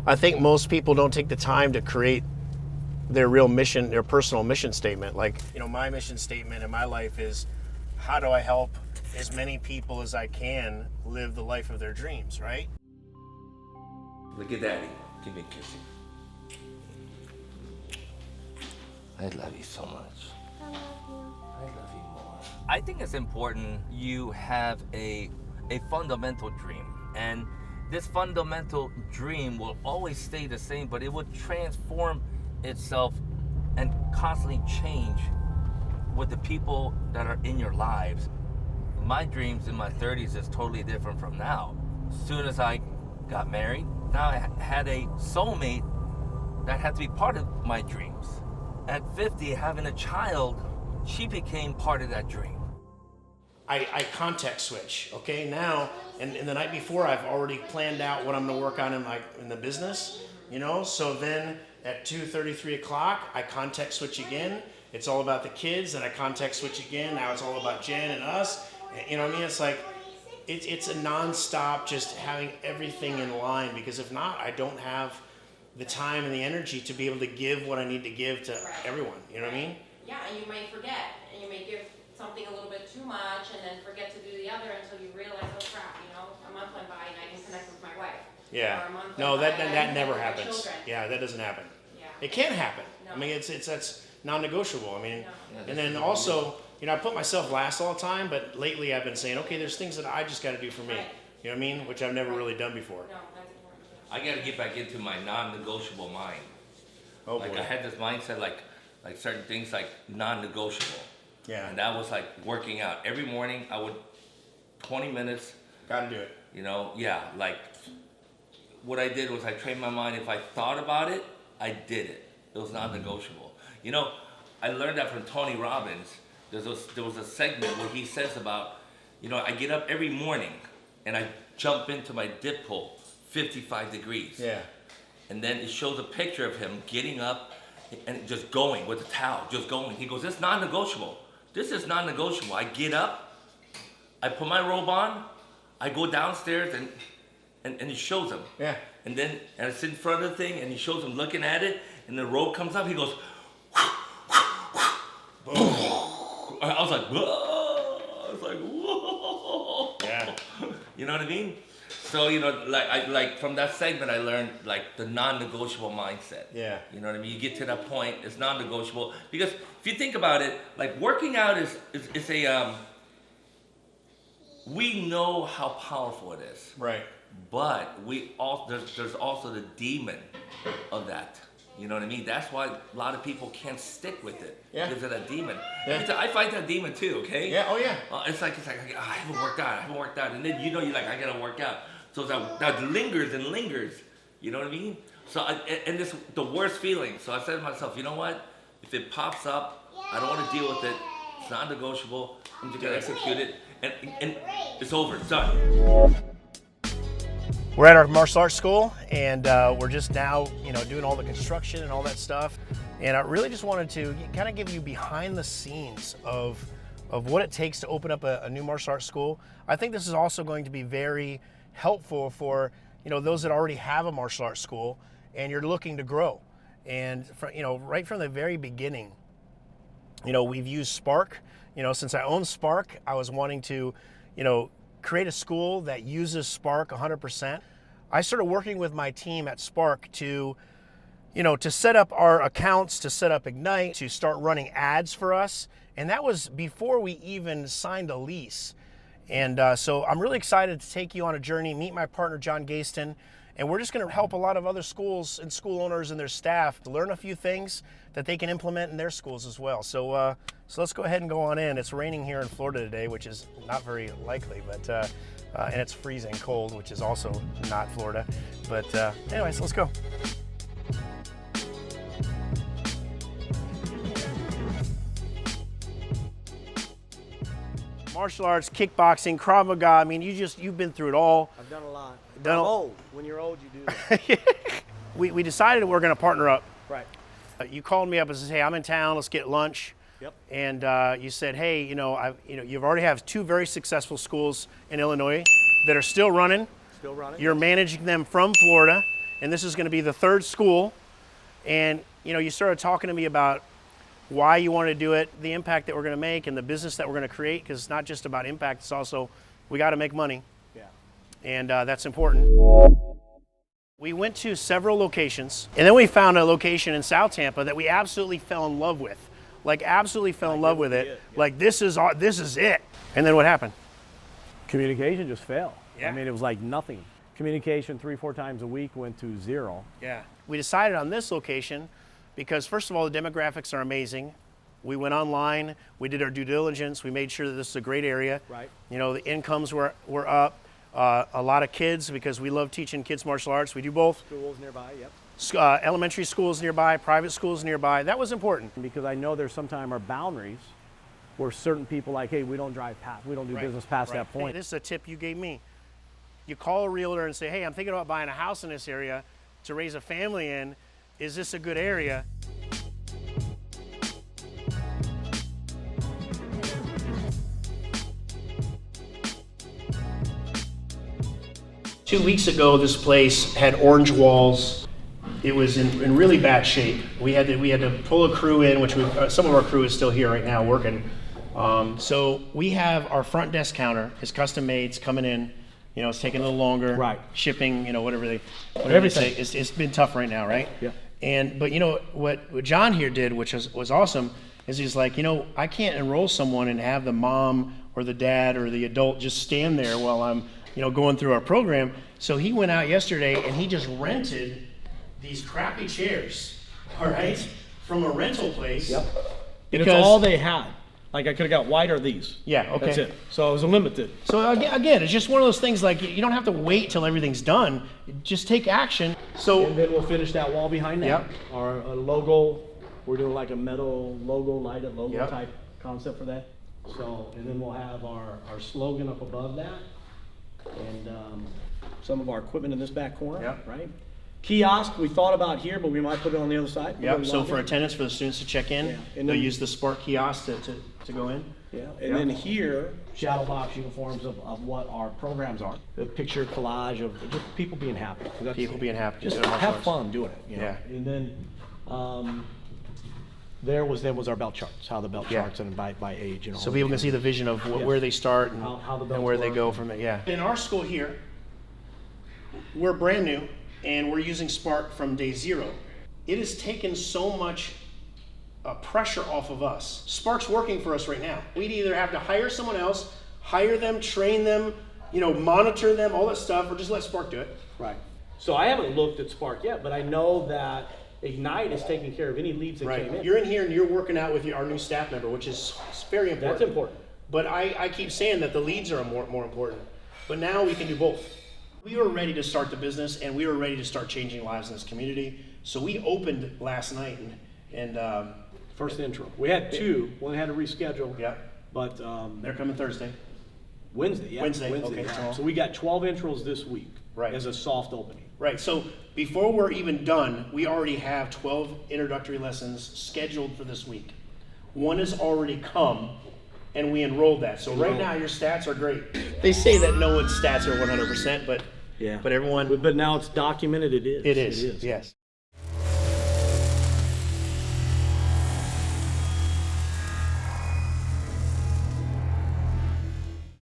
I think most people don't take the time to create their real mission, their personal mission statement. Like, my mission statement in my life is, how do I help as many people as I can live the life of their dreams, right? Look at Daddy. Give me a kiss. I love you so much. I love you. I love you more. I think it's important you have a fundamental dream. And this fundamental dream will always stay the same, but it will transform itself and constantly change with the people that are in your lives. My dreams in my 30s is totally different from now. As soon as I got married, now I had a soulmate that had to be part of my dreams. At 50, having a child, she became part of that dream. I context switch, okay? Now, and the night before, I've already planned out what I'm gonna work on in the business, So then at 2:30, 3 o'clock, I context switch again. It's all about the kids, and I context switch again. Now it's all about Jen and us. You know what I mean? It's like, it's a nonstop just having everything in line, because if not, I don't have the time and the energy to be able to give what I need to give to everyone. You know what I mean? Yeah, and you may forget, and you may give something a little bit too much and then forget to do the other until you realize, oh crap, a month went by and I didn't connect with my wife. Yeah. Or a month No, went that by and I that didn't never connect with my happens. children. Yeah, that doesn't happen. Yeah. It can happen. No. I mean, that's non-negotiable. I mean, No. and then also, I put myself last all the time, but lately I've been saying, okay, there's things that I just got to do for me. Right. You know what I mean? Which I've never really done before. No, that's important. I gotta get back into my non-negotiable mind. Oh Like boy. I had this mindset, like certain things like non-negotiable. Yeah. And that was like working out. Every morning I would 20 minutes, Got to do it. like what I did was I trained my mind. If I thought about it, I did it. It was non-negotiable. I learned that from Tony Robbins. There was a segment where he says about, I get up every morning and I jump into my dip pool, 55 degrees. Yeah. And then it shows a picture of him getting up and just going with the towel, just going. He goes, "It's non-negotiable. This is non-negotiable. I get up, I put my robe on, I go downstairs and he shows him. Yeah. And then and I sit in front of the thing and he shows him looking at it and the robe comes up, he goes, boom. I was like, whoa. I was like, whoa. Yeah. You know what I mean? So, like from that segment, I learned like the non-negotiable mindset. Yeah. You know what I mean? You get to that point, it's non-negotiable. Because if you think about it, like working out is a, we know how powerful it is. Right. But there's also the demon of that. You know what I mean? That's why a lot of people can't stick with it. Yeah. Because of that demon. Yeah. I fight that demon too, okay? Yeah. Oh yeah. It's like I haven't worked out. And then you're like, I gotta work out. So that lingers and lingers. You know what I mean? So, and this the worst feeling. So I said to myself, you know what? If it pops up, I don't want to deal with it. It's non-negotiable. I'm just gonna execute it. And it's over. It's done. We're at our martial arts school, and we're just now, doing all the construction and all that stuff. And I really just wanted to kind of give you behind the scenes of what it takes to open up a new martial arts school. I think this is also going to be very helpful for those that already have a martial arts school and you're looking to grow. And right from the very beginning, we've used Spark. Since I own Spark, I was wanting to, create a school that uses Spark 100%. I started working with my team at Spark to set up our accounts, to set up Ignite, to start running ads for us. And that was before we even signed a lease. And so I'm really excited to take you on a journey, meet my partner, John Gaston, and we're just gonna help a lot of other schools and school owners and their staff to learn a few things that they can implement in their schools as well. So let's go ahead and go on in. It's raining here in Florida today, which is not very likely, but and it's freezing cold, which is also not Florida. But anyways, let's go. Martial arts, kickboxing, Krav Maga. I mean, you've been through it all. I've done a lot. Done I'm a- old. When you're old, you do that. We decided we're going to partner up. Right. You called me up and said, "Hey, I'm in town. Let's get lunch." Yep. And you said, "Hey, you've already have two very successful schools in Illinois that are still running. Still running. You're managing them from Florida, and this is going to be the third school. And you started talking to me about why you want to do it, the impact that we're going to make, and the business that we're going to create. Because it's not just about impact; it's also we got to make money. Yeah. And that's important. We went to several locations, and then we found a location in South Tampa that we absolutely fell in love with. Like absolutely fell in love with it. Yeah. Like this is it. And then what happened? Communication just fell. Yeah. I mean, it was like nothing. Communication 3-4 times a week went to 0. Yeah. We decided on this location because first of all, the demographics are amazing. We went online, we did our due diligence, we made sure that this is a great area. Right. The incomes were up. A lot of kids, because we love teaching kids martial arts. We do both. Schools nearby, yep. Elementary schools nearby, private schools nearby. That was important. Because I know there's sometimes are boundaries where certain people like, hey, we don't drive past, we don't do business past that point. Hey, this is a tip you gave me. You call a realtor and say, hey, I'm thinking about buying a house in this area to raise a family in. Is this a good area? Two weeks ago, this place had orange walls. It was in really bad shape. We had to pull a crew in, which some of our crew is still here right now working. So we have our front desk counter, is custom made, it's coming in. It's taking a little longer. Right. Shipping, whatever they say. It's been tough right now, right? Yeah. But what John here did, which was awesome, is he's like, I can't enroll someone and have the mom or the dad or the adult just stand there while I'm going through our program. So he went out yesterday and he just rented these crappy chairs, all right, from a rental place. Yep. Because It's all they had. Like I could have got white or these. Yeah, okay. That's it. So it was limited. So again, it's just one of those things like you don't have to wait till everything's done. Just take action. So And then we'll finish that wall behind that. Yep. Our logo, we're doing like a metal logo, lighted logo Yep. type concept for that. So, and then we'll have our slogan up above that. And some of our equipment in this back corner, Yep. right? Kiosk, we thought about here, but we might put it on the other side. Yep. So for attendance for the students to check in, Yeah. And they'll then- use the Spark kiosk to go in. Yeah, and then here, shadow box uniforms of what our programs are. The picture collage of just people being happy. 'Cause that's- People being happy. Just doing martial have arts. fun doing it. Yeah. And then there was our belt charts, how the belt Yeah. charts and by age. So people can see the vision of where they start and, How the and belts where they work. go from it. Yeah. In our school here, we're brand new and we're using Spark from day 0. It has taken so much pressure off of us. Spark's working for us right now. We'd either have to hire someone else, hire them, train them, monitor them, all that stuff, or just let Spark do it. Right. So I haven't looked at Spark yet, but I know that Ignite is taking care of any leads that came Right. in. You're in here and you're working out with our new staff member, which is very important. That's important. But I keep saying that the leads are more important. But now we can do both. We were ready to start the business and we were ready to start changing lives in this community. So we opened last night and First intro. We had 2. One had to reschedule. yeah, But they're coming Thursday. Wednesday, yeah. Wednesday, okay, yeah. so- So we got 12 intros this week. Right. As a soft opening. Right, so before we're even done, we already have 12 introductory lessons scheduled for this week. One has already come and we enrolled that. So right now your stats are great. They say that no one's stats are 100%, but Yeah. everyone, But now it's documented, it is. it is, yes.